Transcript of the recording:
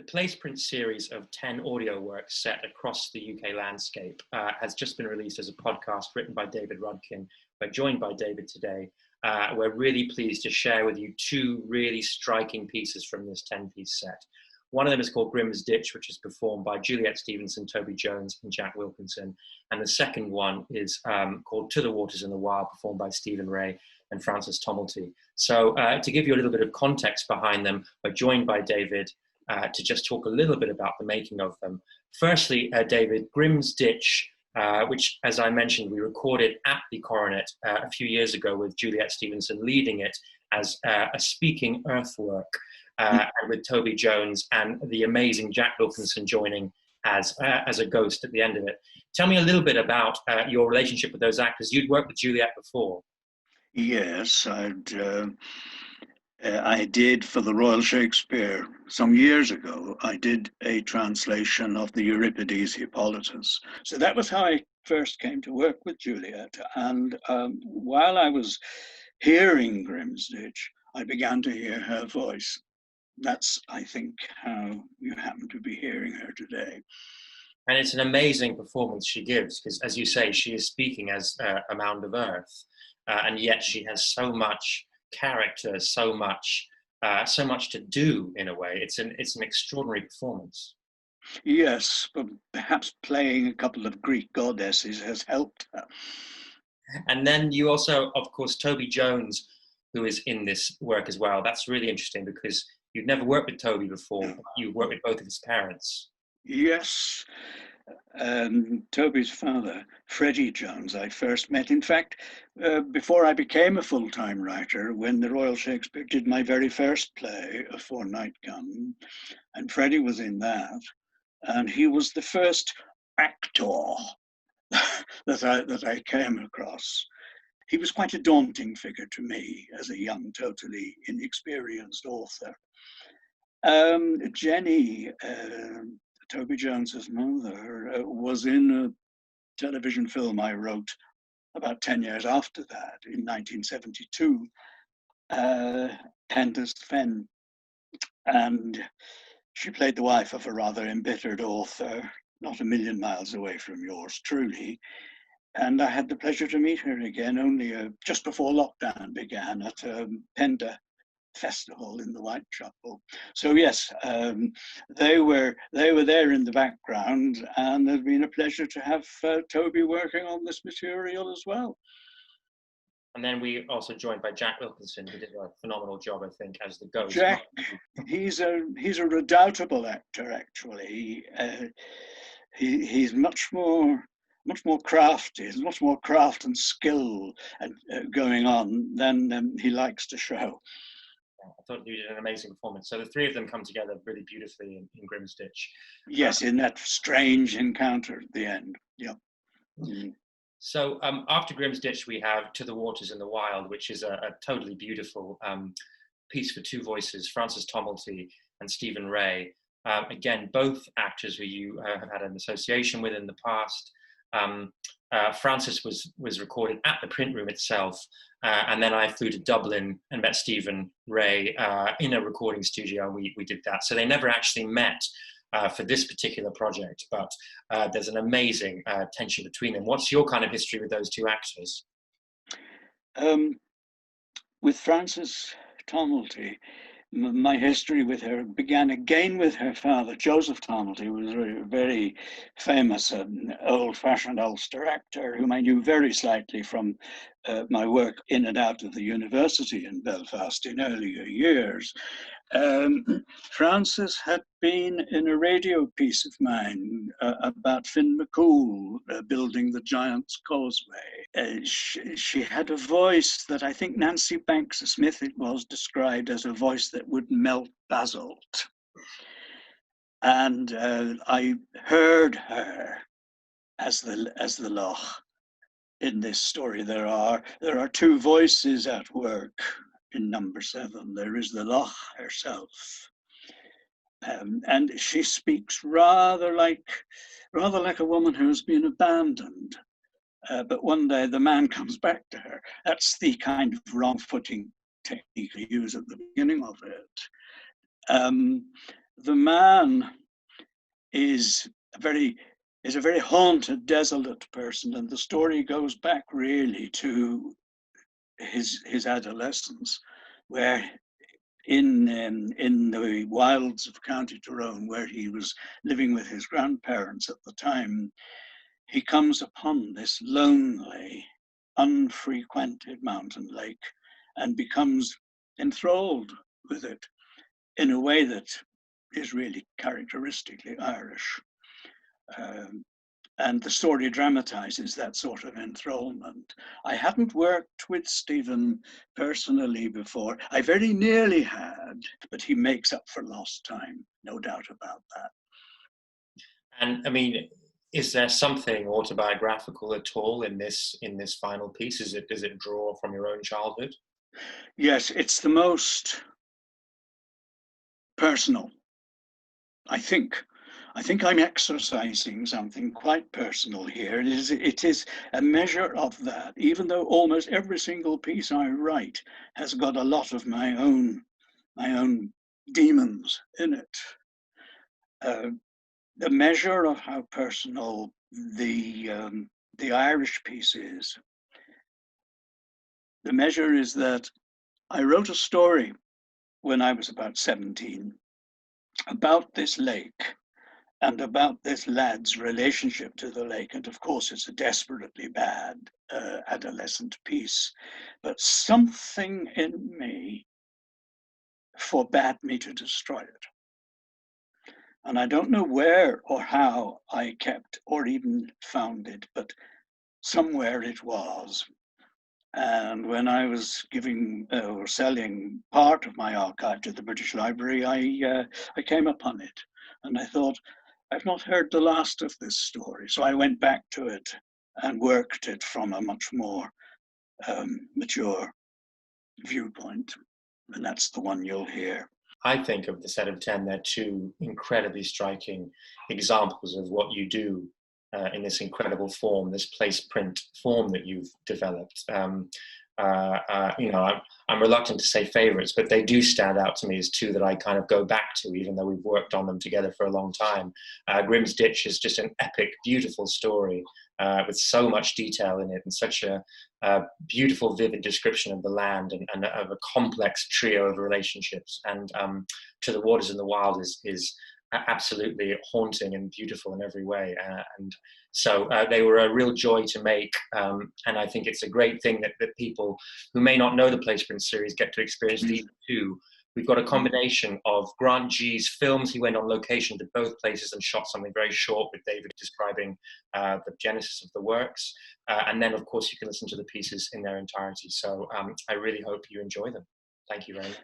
PlacePrints series of 10 audio works set across the UK landscape has just been released as a podcast written by David Rudkin. We're joined by David today. We're really pleased to share with you two really striking pieces from this 10-piece set. One of them is called Grimm's Ditch, which is performed by Juliet Stevenson, Toby Jones, and Jack Wilkinson. And the second one is called To the Waters in the Wild, performed by Stephen Ray and Francis Tomelty. So to give you a little bit of context behind them, we're joined by David to just talk a little bit about the making of them. Firstly, David, Grimm's Ditch, which, as I mentioned, we recorded at the Coronet a few years ago with Juliet Stevenson leading it as a speaking earthwork, and with Toby Jones and the amazing Jack Wilkinson joining as a ghost at the end of it. Tell me a little bit about your relationship with those actors. You'd worked with Juliet before. Yes, I did for the Royal Shakespeare some years ago. I did a translation of the Euripides Hippolytus. So that was how I first came to work with Juliet. And while I was hearing Grimm's Ditch, I began to hear her voice. That's, I think, how you happen to be hearing her today. And it's an amazing performance she gives, because, as you say, she is speaking as a mound of earth, and yet she has so much character, so much to do in a way. It's an extraordinary performance. Yes, but perhaps playing a couple of Greek goddesses has helped her. And then you also, of course, Toby Jones, who is in this work as well. That's really interesting because you'd never worked with Toby before. But you worked with both of his parents. Yes. Toby's father, Freddie Jones, I first met. In fact, before I became a full-time writer, when the Royal Shakespeare did my very first play, A Four-Night Gun, and Freddie was in that, and he was the first actor that I came across. He was quite a daunting figure to me as a young, totally inexperienced author. Jenny, Toby Jones's mother, was in a television film I wrote about 10 years after that, in 1972, Tempest Fen. And she played the wife of a rather embittered author, not a million miles away from yours truly. And I had the pleasure to meet her again only just before lockdown began at Penda Festival in the Whitechapel. So yes, they were there in the background, and it's been a pleasure to have Toby working on this material as well. And then we also joined by Jack Wilkinson, who did a phenomenal job, I think, as the ghost. Jack, he's a redoubtable actor. Actually, he's much more crafty. There's much more craft and skill going on than he likes to show. I thought you did an amazing performance. So the three of them come together really beautifully in Grimm's Ditch. Yes, in that strange encounter at the end. Yeah. Mm-hmm. So after Grimm's Ditch, we have To the Waters in the Wild, which is a totally beautiful piece for two voices, Francis Tomelty and Stephen Ray. Again, both actors who you have had an association with in the past. Francis was recorded at the print room itself, and then I flew to Dublin and met Stephen Ray in a recording studio, and we did that. So they never actually met for this particular project, but there's an amazing tension between them. What's your kind of history with those two actors? With Frances Tomelty, my history with her began again with her father, Joseph Tomelty, who was a very famous old-fashioned Ulster actor whom I knew very slightly from my work in and out of the university in Belfast in earlier years. Frances had been in a radio piece of mine about Finn McCool building the Giant's Causeway. She had a voice that I think Nancy Banks-Smith described as a voice that would melt basalt. And I heard her as the Loch in this story. There are two voices at work in number 7. There is the Loch herself, and she speaks rather like a woman who has been abandoned, but one day the man comes back to her. That's the kind of wrong footing technique we use at the beginning of it. The man is a very haunted, desolate person, and the story goes back really to his adolescence, where in the wilds of County Tyrone, where he was living with his grandparents at the time, he comes upon this lonely, unfrequented mountain lake and becomes enthralled with it in a way that is really characteristically Irish. And the story dramatizes that sort of enthrallment. I hadn't worked with Stephen personally before. I very nearly had, but he makes up for lost time, no doubt about that. And I mean, is there something autobiographical at all in this final piece? Does it draw from your own childhood? Yes, it's the most personal, I think. I think I'm exercising something quite personal here. It is a measure of that, even though almost every single piece I write has got a lot of my own demons in it. The measure of how personal the Irish piece is. The measure is that I wrote a story when I was about 17 about this lake and about this lad's relationship to the lake. And of course, it's a desperately bad adolescent piece, but something in me forbade me to destroy it. And I don't know where or how I kept or even found it, but somewhere it was. And when I was giving or selling part of my archive to the British Library, I came upon it. And I thought, I've not heard the last of this story. So I went back to it and worked it from a much more mature viewpoint. And that's the one you'll hear. I think of the set of 10, they're two incredibly striking examples of what you do in this incredible form, this place print form that you've developed. You know, I'm reluctant to say favorites, but they do stand out to me as two that I kind of go back to, even though we've worked on them together for a long time. Grimm's Ditch is just an epic, beautiful story with so much detail in it and such a beautiful, vivid description of the land and of a complex trio of relationships. And To the Waters in the Wild is absolutely haunting and beautiful in every way. And so they were a real joy to make. And I think it's a great thing that people who may not know the PlacePrints series get to experience these two. We've got a combination of Grant G's films. He went on location to both places and shot something very short with David describing the genesis of the works. And then, of course, you can listen to the pieces in their entirety. So I really hope you enjoy them. Thank you very much.